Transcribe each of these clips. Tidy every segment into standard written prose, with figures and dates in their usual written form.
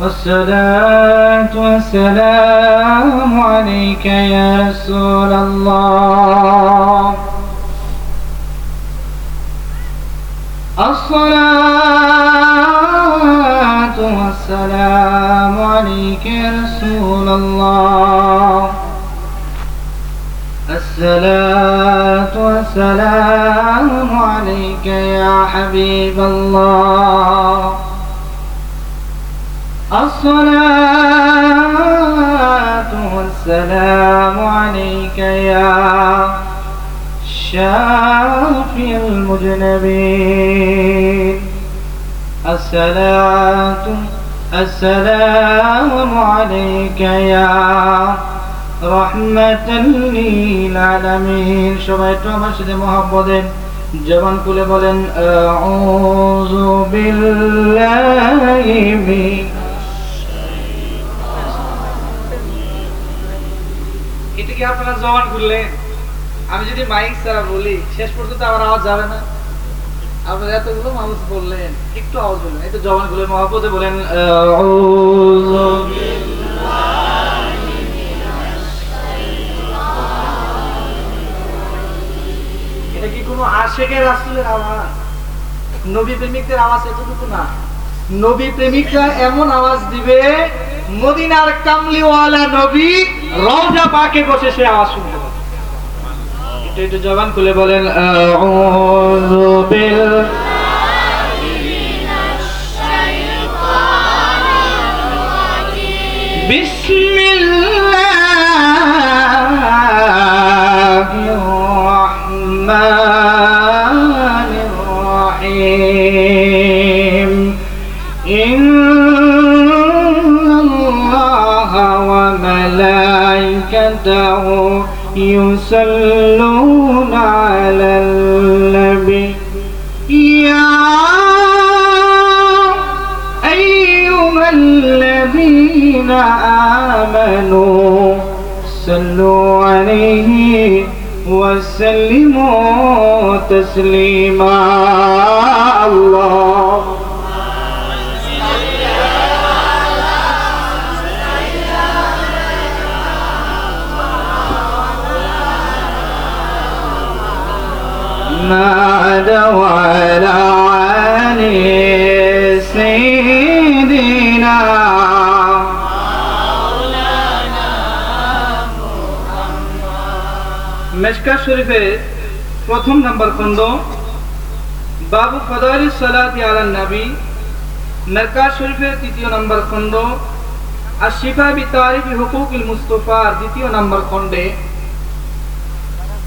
الصلاة والسلام عليك يا رسول الله الصلاة والسلام عليك يا رسول الله الصلاة والسلام عليك يا حبيب الله الصلاة والسلام عليك يا شافي المذنبين السلام عليك يا رحمة للعالمين সবাই একটু আমার সাথে মহব্বত দেন জবান খুলে বলেন আউযু বিল্লাহি এটা কি আপনারা জবান খুললেন? আমি যদি মাইক ছাড়া বলি শেষ পর্যন্ত আমার আওয়াজ যাবে না? আপনারা এতগুলো মানুষ বললেন, একটু আওয়াজ বলেন, একটু জবান খুলে মহব্বতে বলেন আউযু বিল্লাহি মিনাশ শাইতানির। এটা কি কোনো আশিকের রাসূলের আওয়াজ? নবী প্রেমিকদের আওয়াজ এতটুকু না। নবী প্রেমিকরা এমন আওয়াজ দিবে মদিনার কামলিওয়ালা নবী রওজা পাকে বসে সে আওয়াজ শুনতে পাবে। একটু জবান খুলে বলেন আউযু বিল্লাহি মিনাশ শাইতানির রাজীম বিসমিল্লাহির রাহমানির রাহিম ইন্নাল্লাহা ওয়া মালাইকাতাহু يصلون على النبي يا أيها الذين آمنوا صلوا عليه وسلموا تسليما الله وعلى آل سيدنا মিশকাত শরীফের প্রথম নাম্বার খণ্ড বাবু ফাদাইলিস সালাতি আলান নবী, মিশকাত শরীফের তৃতীয় নাম্বার খণ্ড আশ-শিফা বিতারিফি হুকুকিল মুস্তাফার দ্বিতীয় নাম্বার খণ্ডে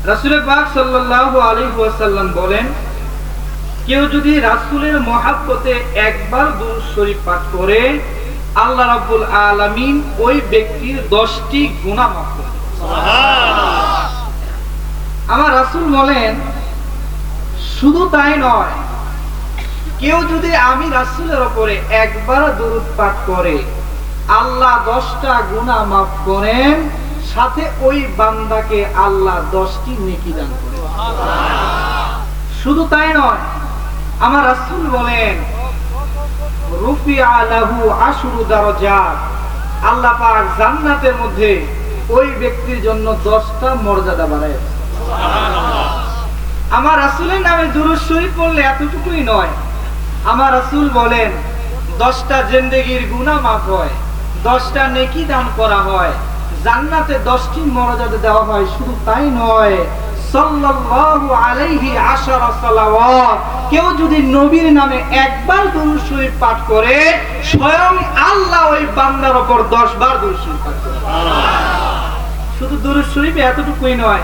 রাসূল পাক সাল্লাল্লাহু আলাইহি ওয়াসাল্লাম বলেন, কেউ যদি রাসূলের মহব্বতে একবার দুরূদ শরীফ পাঠ করে আল্লাহ রাব্বুল আলামিন ওই ব্যক্তির 10টি গুনাহ মাফ করে দেন। সুবহানাল্লাহ। আমার রাসূল বলেন, শুধু তাই নয়, কেউ যদি আমি রাসূলের উপরে একবার দুরূদ পাঠ করে আল্লাহ 10টা গুনাহ মাফ করেন, সাথে ওই বান্দাকে আল্লাহ 10টি নেকি দান করেন। শুধু তাই নয়, আমার রাসূল বলেন, রুফিআ লাহু 10 দারাজাত, আল্লাহ পাক জান্নাতের মধ্যে ওই ব্যক্তির জন্য 10টা মর্যাদা বাড়ায় দেন। সুবহানাল্লাহ। আমার রাসূলের নামে দুরূদ শরীফ পড়লে এতটুকুই নয়, আমার রাসূল বলেন 10টা জিন্দেগীর গুনাহ মাফ হয়, 10টা নেকি দান করা হয়, জান্নাতে 10টি মর্যাদা দেওয়া হয়। শুধু তাই নয়, সাল্লাল্লাহু আলাইহি 10 সালাওয়াত, কেউ যদি নবীর নামে একবার দুরূদ শরীফ পাঠ করে স্বয়ং আল্লাহ ওই বান্দার উপর 10 বার দুরূদ শরীফ পাঠ করে। শুধু দুরূদ শরীফ এতটুকুই নয়,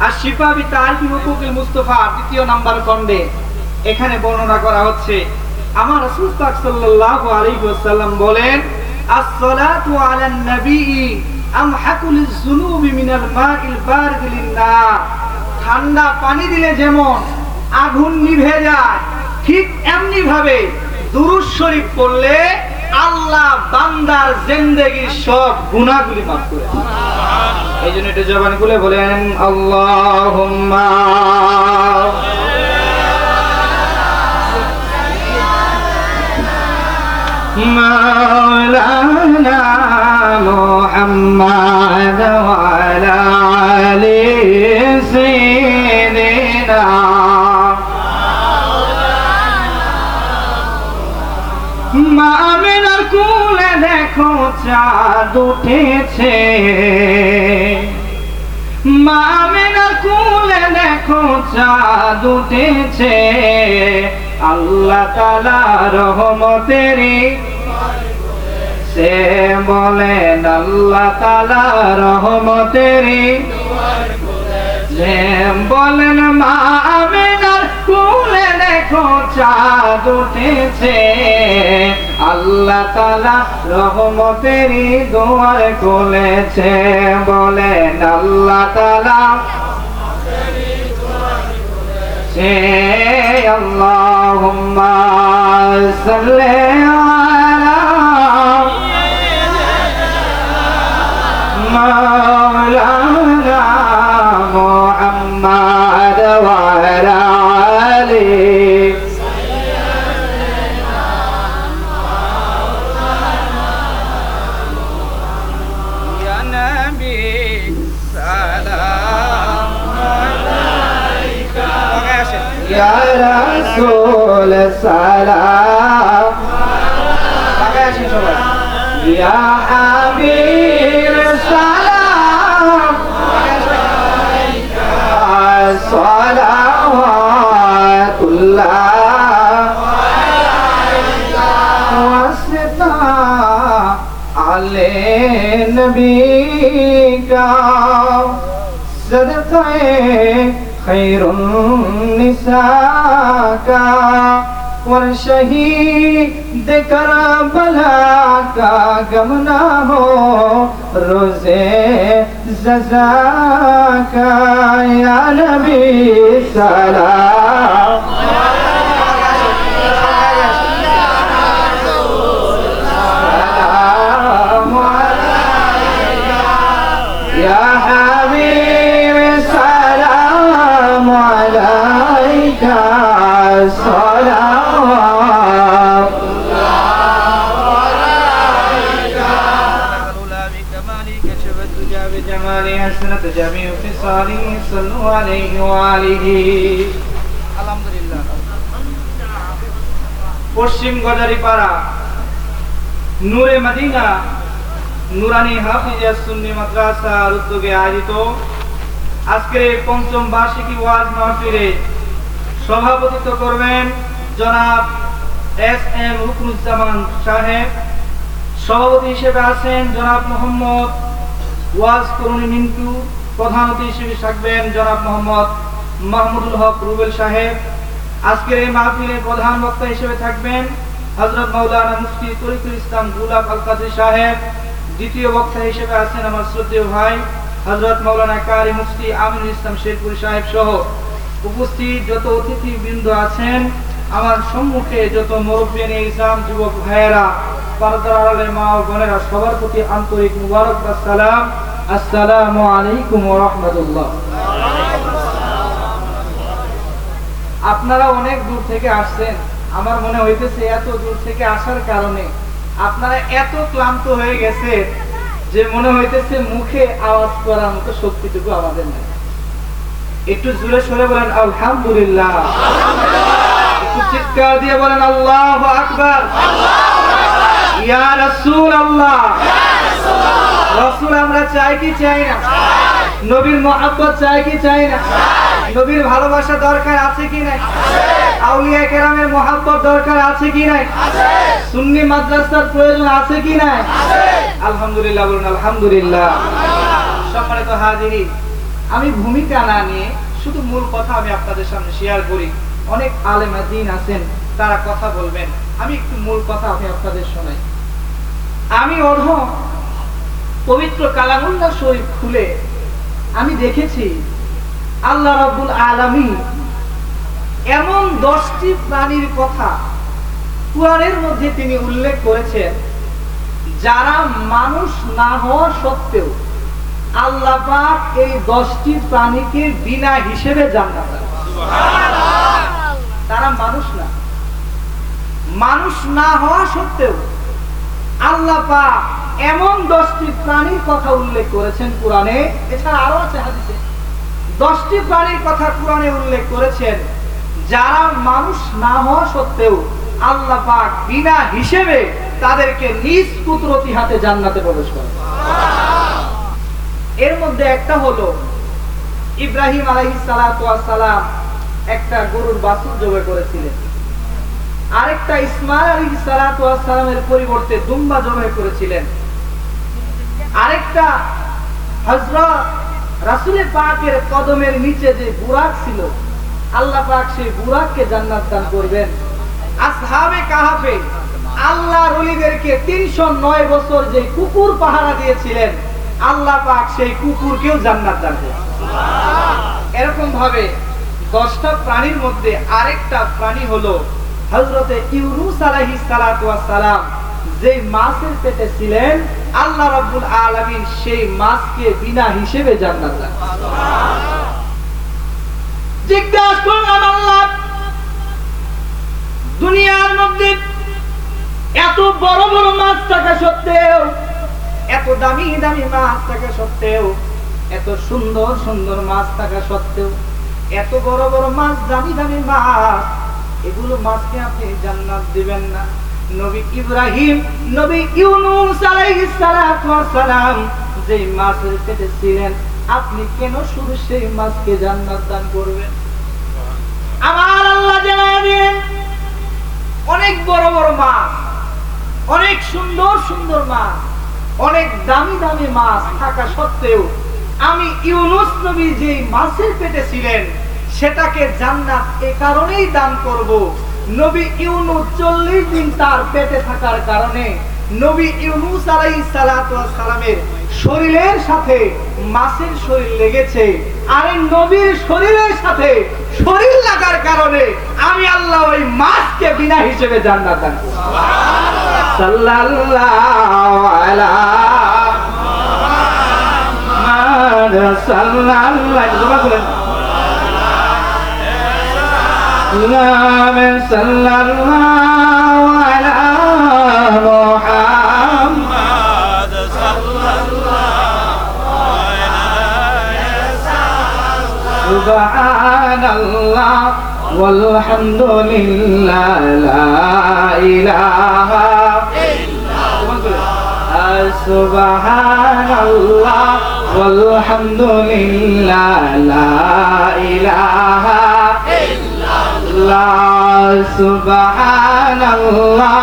আশ-শিফা বিতারিফি হুকুকিল মুস্তাফা দ্বিতীয় নাম্বার খণ্ডে এখানে বর্ণনা করা হচ্ছে, আমার রাসূল পাক সাল্লাল্লাহু আলাইহি ওয়াসাল্লাম বলেন, as-salatu 'alan nabiyyi আমহাকুল যুনুবি মিনাল মাইল বারিদ লিন-নার। ঠান্ডা পানি দিলে যেমন আগুন নিভে যায়, ঠিক এমনি ভাবে দুরূদ শরীফ পড়লে আল্লাহ বান্দার জিন্দেগীর সব গুনাহগুলি মাফ করে দেন। সুবহানাল্লাহ। এইজন্য এটা জবান খুলে বলেন আল্লাহুম্মা مولانا محمد وعلى آل سيدنا মা আমিনার কোলে দেখো চাঁদ উঠেছে, মা আমিনার কোলে দেখো চাঁদ উঠেছে, আল্লাহ তাআলা রহমতেরই সে বলেন, আল্লাহ তাআলা রহমতেরই সে বলেন, মা আমিনার কোলে দেখো চাঁদ উঠেছে, আল্লাহ তাআলা রহমতেরই দুয়ার খুলেছে, বলেন আল্লাহ তাআলা সে আল্লাহুম্মা সাল্লি আলা মাওলানা মুহাম্মদ ওয়া আলা আলিহি ইয়া নবী সালাম আলাইকা ইয়া রাসূল সালাম ইয়া হাবিব সালাম সালাওয়াতুল্লাহ ওয়াসতা আলে নবী কা সদকায়ে খৈরুন নিসা কা और शहीद करबला का गम ना हो रोज़े ज़ज़ा का या नबी सलाम या हबीब सलाम अलैका सलाम পশ্চিম গজারিপাড়া নূরে মদিনা নুরানি হাফিজিয়া সুন্নি মাদ্রাসার উদ্যোগে আয়োজিত আজকের এই পঞ্চম বার্ষিকী ওয়াজ মাহফিলে সভাপতিত্ব করবেন জনাব এস এম রুকনুজ্জামান সাহেব। সভাপতি হিসেবে আছেন জনাব মোহাম্মদ ওয়াজ করুণী মিন্টু। প্রধান অতিথি হিসেবে থাকবেন জনাব মোহাম্মদ মাহমুদুল হক রুবেল সাহেব। আজকের এই মাহফিলে প্রধান বক্তা হিসেবে থাকবেন হযরত মাওলানা মুফতি তরিকুল ইসলাম গুলাব আল কাদরি সাহেব। দ্বিতীয় বক্তা হিসেবে আছেন আমার শ্রদ্ধেয় ভাই হযরত মাওলানা কারি মুফতি আমিনুল ইসলাম শেরপুরি সাহেব সহ উপস্থিত যত অতিথিবৃন্দ আছেন, আমার সম্মুখে যত মুরব্বিয়ান ইসলাম যুবক ভাইয়েরা, পর্দার আড়ালে মা ও বোনেরা, সবার প্রতি আন্তরিক মুবারকবাদ সালাম। আসসালামু আলাইকুম ওয়া রাহমাতুল্লাহ। আপনারা অনেক দূর থেকে আসছেন। আমার মনে হইতেছে এত দূর থেকে আসার কারণে আপনারা এত ক্লান্ত হয়ে গেছে যে মনে হইতেছে মুখে আওয়াজ করার মতো শক্তিটুকু আমাদের নেই। একটু জোরে সরে বলেন আলহামদুলিল্লাহ। একটু চিৎকার দিয়ে বলেন আল্লাহু আকবার। ইয়া রাসূলুল্লাহ। রাসূল আমরা চাই কি চাই না? নবীর মহব্বত চাই কি চাই না? নবীর ভালোবাসা দরকার আছে কি নাই? আউলিয়া কেরামের মহব্বত দরকার আছে কি নাই? সুন্নি মাদ্রাসার প্রয়োজন আছে কি নাই? আলহামদুলিল্লাহ বলুন আলহামদুলিল্লাহ। সম্মানিত হাজিরিন, আমি ভূমিকা না নিয়ে শুধু মূল কথা আমি আপনাদের সামনে শেয়ার করি। অনেক আলেম দ্বীন আছেন, তারা কথা বলবেন, আমি একটু মূল কথা আমি আপনাদের শোনাই। আমি পবিত্র কালামুল্লাহ শরীফ খুলে আমি দেখেছি আল্লাহ রাব্বুল আলামিন এমন 10টি প্রাণীর কথা কুরআনের মধ্যে তিনি উল্লেখ করেছেন যারা মানুষ না হওয়া সত্ত্বেও আল্লাহ পাক এই 10টি প্রাণীকে বিনা হিসেবে জান্নাত দেন। সুবহানাল্লাহ। তারা মানুষ না হওয়া সত্ত্বেও আল্লাহ পাক এমন 10টি প্রাণীর কথা উল্লেখ করেছেন কোরআনে, এছাড়া আরো আছে হাদিসে। 10টি প্রাণীর কথা কোরআনে উল্লেখ করেছেন যারা মানুষ না হওয়া সত্ত্বেও আল্লাহ পাক বিনা হিসেবে তাদেরকে নিজ কুদরতি হাতে জান্নাতে প্রবেশ করে। এর মধ্যে একটা হলো ইব্রাহিম আলাইহিস সালাতু ওয়াস সালাম একটা গরুর বাছুর জবাই করেছিলেন, আরেকটা ইসমাঈল আলাইহিস সালাতু ওয়াস সালামের পরিবর্তে দুম্বা জবাই করেছিলেন, আরেকটা হযরত রাসূল পাকের কদমের নিচে যে বুরাক ছিল আল্লাহ পাক সেই বুরাককে জান্নাত দান করবেন। আসহাবে কাহাফে আল্লাহর ওলিদেরকে 309 বছর যে কুকুর পাহারা দিয়েছিলেন আল্লাহ পাক সেই কুকুরকেও জান্নাত দান করবেন। এরকম ভাবে 10টা প্রাণীর মধ্যে আরেকটা প্রাণী হলো হযরতে ইউনূস আলাইহিস সালাতু ওয়াস সালাম যে মাছের পেটে ছিলেন আল্লাহ রাব্বুল আলামিন সেই মাছকে বিনা হিসেবে জান্নাত দান করেন। জিজ্ঞাসা করলাম আল্লাহ দুনিয়ার মধ্যে এত বড় বড় মাছ থাকা সত্ত্বেও, এত দামি দামি মাছ থাকা সত্ত্বেও, এত সুন্দর সুন্দর মাছ থাকা সত্ত্বেও, এত বড় বড় মাছ দামি দামি মাছ, এগুলো মাছকে আপনি জান্নাত দিবেন না? নবী ইব্রাহিম, নবী ইউনূস আলাইহিস সালাতু ওয়াস সালাম যে মাছের পেটে ছিলেন আপনি কেন শুধু সেই মাছকে জান্নাত দান করবেন? আমার আল্লাহ জানেন অনেক বড় বড় মাছ, অনেক সুন্দর সুন্দর মাছ, অনেক দামি দামি মাছ থাকা সত্ত্বেও আমি ইউনূস নবী যে মাছের পেটে ছিলেন সেটাকে জান্নাত এই কারণেই দান করব। নবী ইউনূস 40 দিন তার পেটে থাকার কারণে নবী ইউনূস আলাইহিস সালাতু ওয়াস সালামের শরীরের সাথে মাছের শরীর লেগেছে, আর এই নবীর শরীরের সাথে শরীর লাগার কারণে আমি আল্লাহ ওই মাছকে বিনা হিসেবে জান্নাত দান করব। সাল্লাল্লাহু আলা মুহাম্মাদ সাল্লাল্লাহু আলা মুহাম্মাদ সুবহানাল্লাহ ওয়ালহামদুলিল্লাহ লা ইলাহা ইল্লাল্লাহ সুবহানাল্লাহ ওয়ালহামদুলিল্লাহ লা ইলাহা ইল্লাল্লাহ সুবহানাল্লাহ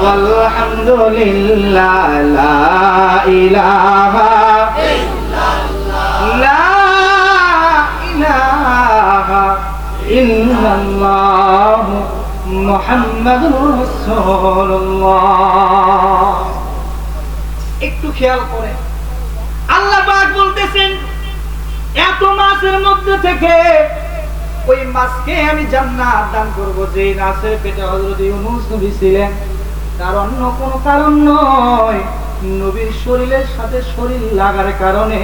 ওয়ালহামদুলিল্লাহ লা ইলাহা ইল্লাল্লাহ মুহাম্মাদুর রাসূলুল্লাহ। একটু খেয়াল করে আল্লাহ পাক বলতেছেন এত মাছের মধ্যে থেকে ওই মাছকে আমি জান্নাত দান করব যে মাছের পেটে হযরত ইউনূস নবী ছিলেন, তার অন্য কোনো কারণ নয়, নবীর শরীরের সাথে শরীর লাগার কারণে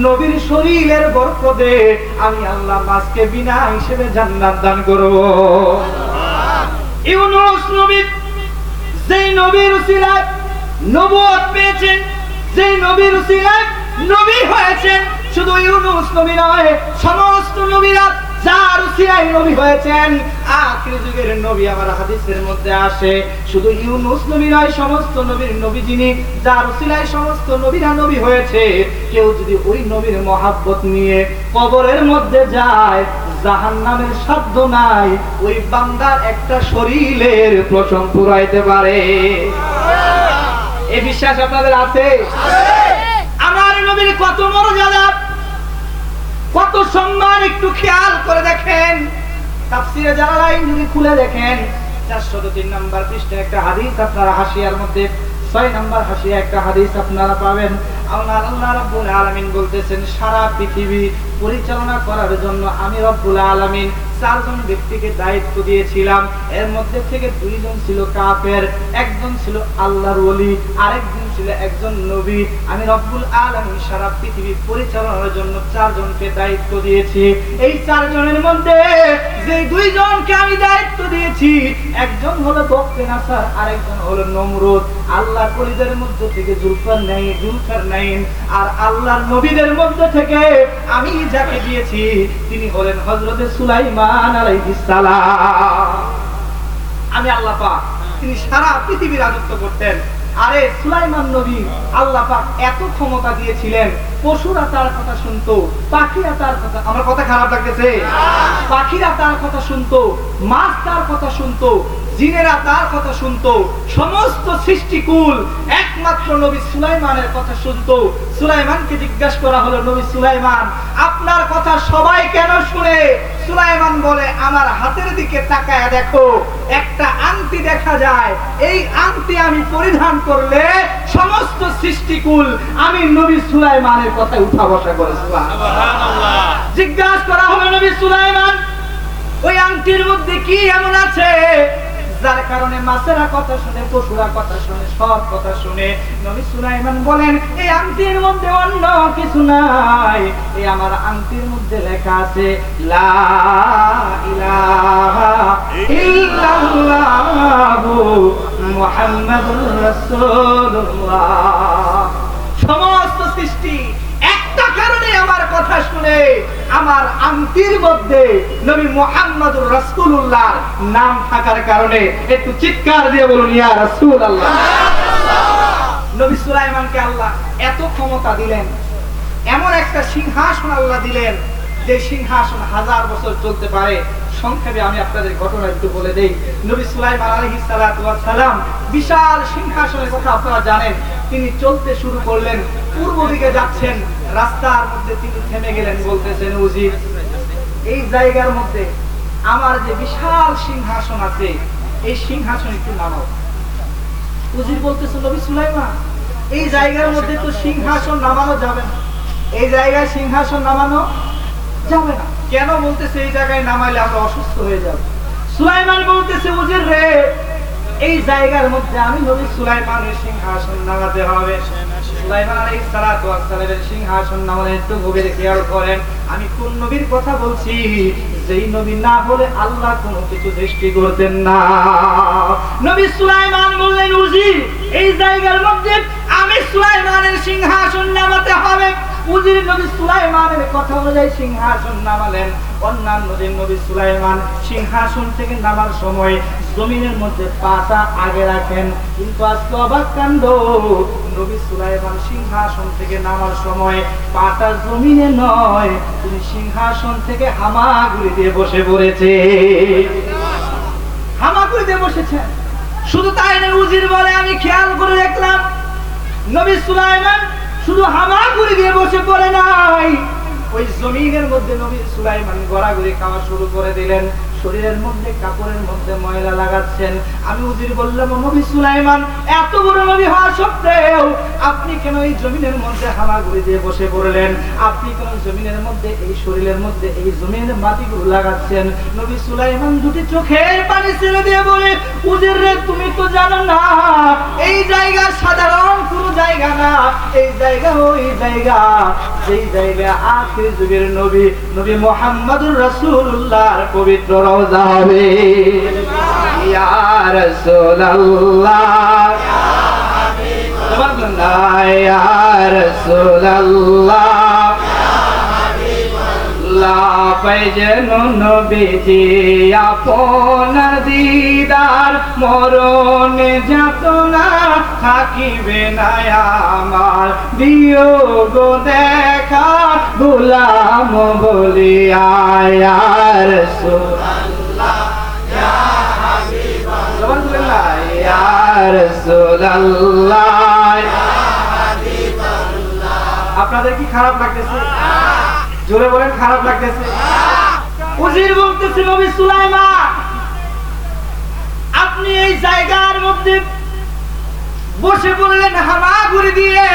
নবীর শরীরের বরকতে আমি আল্লাহ মাছকে বিনা হিসেবে জান্নাত দান করব। ইউনূস নবী যেই নবীর উসিলায় নবুয়ত পেয়েছেন, যেই নবীর উসিলায় নবী হয়েছেন, শুধু ইউনূস নবী নয় সমস্ত নবীরা যার উসিলায় নবী হয়েছেন, আখির যুগের নবী আমার হাদিসের মধ্যে আসে শুধু ইউনূস নবী নয় সমস্ত নবীর নবী যিনি যার উসিলায় সমস্ত নবীরা নবী হয়েছে, কেউ যদি ওই নবীর মহব্বত নিয়ে কবরের মধ্যে যায় জাহান্নামের সাধ্য নাই ওই বান্দার একটা শরীরের প্রশম পুরাইতে পারে। এই বিশ্বাস আপনাদের আছে? আমার নবীর কত মর্যাদা, কত সম্মান একটু খেয়াল করে দেখেন। তাফসীরে জালালাইন যদি খুলে দেখেন 403 নম্বর পৃষ্ঠায় একটা হাদিস আপনারা হাসিয়ার মধ্যে 6 নম্বর হাসিয়া একটা হাদিস আপনারা পাবেন। আল্লাহ রাব্বুল আলামিন বলতেছেন সারা পৃথিবী পরিচালনা করার জন্য আমি রব্বুল আলামিন 4 জন ব্যক্তিকে দায়িত্ব দিয়েছিলাম। এর মধ্যে থেকে 2 জন ছিল কাফের, একজন ছিল আল্লাহর ওলি, আরেকজন ছিল একজন নবী। আমি রব্বুল আলামিন সারা পৃথিবী পরিচালনার জন্য 4 জনকে দায়িত্ব দিয়েছি। এই 4 জনের মধ্যে যে 2 জনকে আমি দায়িত্ব দিয়েছি একজন হলো বখতে নাসার, আরেকজন হলো নমরুদ, আল্লাহর ওলিদের মধ্য থেকে জুলকারনাইন আর আল্লাহর নবীদের মধ্য থেকে আমি যাকে দিয়েছি তিনি হলেন হযরত সুলাইমান আলাইহিস সালাম। আমি আল্লাহ পাক, তিনি সারা পৃথিবী রাজত্ব করতেন। আরে সুলাইমান নবী আল্লাহ পাক এত ক্ষমতা দিয়েছিলেন, পশুরা তার কথা শুনতো, পাখিরা তার কথা, আমার কথা খারাপ লাগতেছে? পাখিরা তার কথা শুনতো, মাছ তার কথা শুনতো, জিনেরা তার কথা শুনতো, সমস্ত সৃষ্টিকুল একমাত্র নবী সুলাইমানের কথা শুনতো। সুলাইমানকে জিজ্ঞাসা করা হলো, নবী সুলাইমান আপনার কথা সবাই কেন শুনে? সুলাইমান বলে, আমার হাতের দিকে তাকায় দেখো, একটা আংটি দেখা যায়, এই আংটি আমি পরিধান করলে সমস্ত সৃষ্টিকুল আমি নবী সুলাইমানের কথা উঠা বসা করে। সুবহানাল্লাহ। জিজ্ঞাসা করা হলো, নবী সুলাইমান ওই আংটির মধ্যে কি এমন আছে যার কারণে মাছেরা কথা শুনে, পশুরা কথা শুনে, সব কথা শুনে? নবী সুলাইমান বলেন, এই আংটির মধ্যে অন্য কিছু নাই, এই আমার আংটির মধ্যে লেখা আছে লা ইলাহা ইল্লাল্লাহু মুহাম্মাদুর রাসূলুল্লাহ। সমস্ত সৃষ্টি একটা কারণে আমার কথা শুনে, আমার আংটির মধ্যে নবী মুহাম্মাদুর রাসূলুল্লাহর নাম থাকার কারণে। একটু চিৎকার দিয়ে বলুন ইয়া রাসূলুল্লাহ। নবী সুলাইমানকে আল্লাহ এত ক্ষমতা দিলেন, এমন একটা সিংহাসন আল্লাহ দিলেন যে সিংহাসন 1000 বছর চলতে পারে। সংক্ষেপে আমি আপনাদের ঘটনা একটু বলে দেই। নবী সুলাইমান আলাইহিস সালাতু ওয়াস সালাম বিশাল সিংহাসনের কথা আপনারা জানেন। তিনি চলতে শুরু করলেন, পূর্ব দিকে যাচ্ছেন, রাস্তার মধ্যে তিনি থেমে গেলেন, বলতেছেন, উজির এই জায়গার মধ্যে আমার যে বিশাল সিংহাসন আছে, এই সিংহাসন একটু নামাও। উজির বলতেছে, নবী সুলাইমান এই জায়গার মধ্যে তো সিংহাসন নামানো যাবে না, এই জায়গায় সিংহাসন নামানো যাবে না। কেন? বলতেছে এই জায়গায় নামাইলে আমরা অসুস্থ হয়ে যাব। সুলাইমান বলতেছে, উজির রে এই জায়গার মধ্যে আমি নবী সুলাইমানের সিংহাসন নামাতে হবে। সুলাইমান আলাইহিস সালাতু ওয়াস সালামের সিংহাসন নামানো একটু গভীরে খেয়াল করেন। আমি কোন নবীর কথা বলছি? যেই নবী না হলে আল্লাহ কোনো কিছু সৃষ্টি করতেন না। নবী সুলাইমান বললেন, উজির এই জায়গার মধ্যে আমি সুলাইমানের সিংহাসন নামাতে হবে। উজির নবী সুলাইমানের কথা অনুযায়ী সিংহাসন নামালেন। অন্যান্য দিন নবী সুলাইমান সিংহাসন থেকে নামার সময় জমিনের মধ্যে পাটা আগে রাখেন, কিন্তু আজকে অবাক কাণ্ড, নবী সুলাইমান সিংহাসন থেকে নামার সময় পাটা জমিনে নয়, তিনি সিংহাসন থেকে হামাগুড়ি দিয়ে বসে পড়েছে। হামাগুড়ি দিয়ে বসেছেন। শুধু তাই নয়, উজির বলে আমি খেয়াল করে দেখলাম নবী সুলাইমান শুধু হামাগুড়ি দিয়ে বসে পড়ে নাই, ওই জমিনের মধ্যে নবী সুলাইমান গড়াগড়ি খাওয়া শুরু করে দিলেন। শরীরের মধ্যে কাপড়ের মধ্যে ময়লা লাগাচ্ছেন। আমি উজির বললাম, নবী সুলাইমান এত বড় নবী হওয়া সত্ত্বেও আপনি কেন এই জমিনের মধ্যে হামাগুড়ি দিয়ে বসে পড়লেন? আপনি কেন জমিনের মধ্যে, এই শরীরের মধ্যে এই জমিনের মাটিগুলো লাগাচ্ছেন? নবী সুলাইমান দুটি চোখের পানি ছেড়ে দিয়ে বলে, উজির রে তুমি তো জানো না এই জায়গা সাধারণ কোনো জায়গা না, এই জায়গা ওই জায়গা যেই জায়গা আখির যুগের নবী নবী মুহাম্মদুর রাসূলুল্লাহর পবিত্র রওজা হবে। ইয়া রাসূলুল্লাহ ইয়া হাবিবাল্লাহ ইয়া রাসূলুল্লাহ ইয়া হাবিবাল্লাহ পাইজেন নবীজি আপনার দিদার মরণে যাতনা থাকিবে না আমার, বিয়োগ দেখা গোলাম বলিয়া ইয়া রাসূলুল্লাহ ইয়া হাবিবাল্লাহ ইয়া রাসূলুল্লাহ ইয়া হাবিবাল্লাহ। আপনাদের কি খারাপ লাগতেছে? জোরে বলেন, খারাপ লাগতেছে? উজির বলতেছে, নবী সুলাইমান আপনি এই জায়গার মধ্যে বসে পড়লেন হামাগুড়ি দিয়ে।